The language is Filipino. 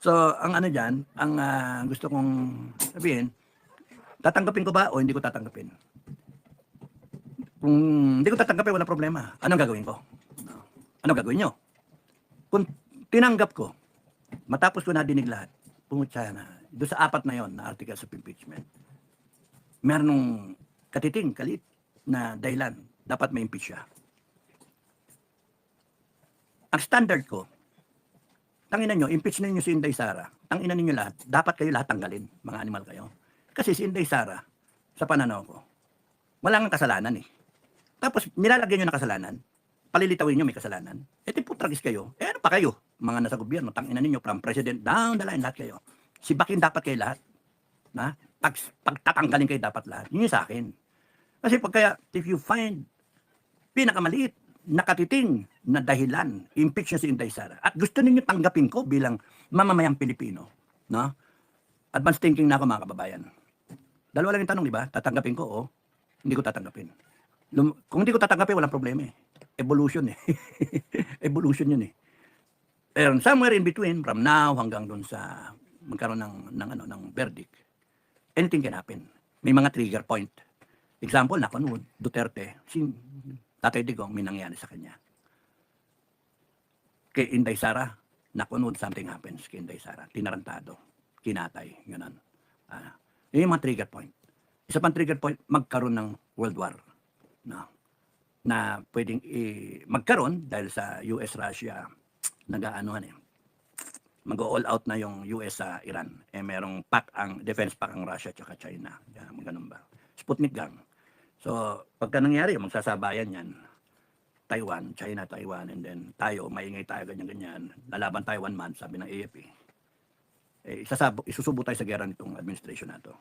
So, ang ano diyan, ang gusto kong sabihin, tatanggapin ko ba o hindi ko tatanggapin? Kung hindi ko tatanggapin, walang problema. Anong gagawin ko? Anong gagawin nyo? Kung tinanggap ko, matapos ko nadinig lahat, pumutya na, doon sa 4 na yon na articles of impeachment, meron nung katiting, kalit na dahilan, dapat may impeach siya. Ang standard ko, tanginan nyo, impeach na ninyo si Inday Sara, tanginan ninyo lahat, dapat kayo lahat tanggalin, mga animal kayo. Kasi si Inday Sara, sa pananaw ko, wala nga kasalanan eh. Tapos nilalagyan nyo na kasalanan, palilitawin nyo may kasalanan, po tragis kayo, ano pa kayo, mga nasa gobyerno, tanginan ninyo, from president down the line, lahat kayo. Si Bakin dapat kayo lahat, na pagtatanggalin kayo dapat lahat, yun yung sa akin. Kasi pagkaya, if you find pinakamaliit, nakatiting na dahilan, impeach niya si Inday Sara, at gusto ninyo tanggapin ko bilang mamamayang Pilipino, no? Advance thinking na ako mga kababayan. Dalawa lang yung tanong, di ba? Tatanggapin ko o hindi ko tatanggapin. Kung hindi ko tatanggapin, walang problema eh. Evolution eh. Evolution yun eh. And somewhere in between, from now hanggang dun sa magkaroon ng verdict, anything can happen. May mga trigger point. Example, nakunod, Duterte, si Tatay Digong, may nangyari sa kanya. Kay Inday Sara, nakunod, something happens kay Inday Sara. Tinarantado, kinatay, gano'n. Yun yung mga trigger point. Isa pang trigger point, magkaroon ng World War. No? Na pwedeng magkaroon dahil sa US-Russia, nag-aanuhan eh. Mag-all out na yung US sa Iran. Merong defense pack ang Russia at China. Ganun ba? Sputnik gang. So, pagka nangyari, magsasabayan yan. Taiwan, China, Taiwan, and then tayo, maingay tayo, ganyan-ganyan. Lalaban tayo 1 month, sabi ng AFP. Isusubo tayo sa gera nitong administration na to.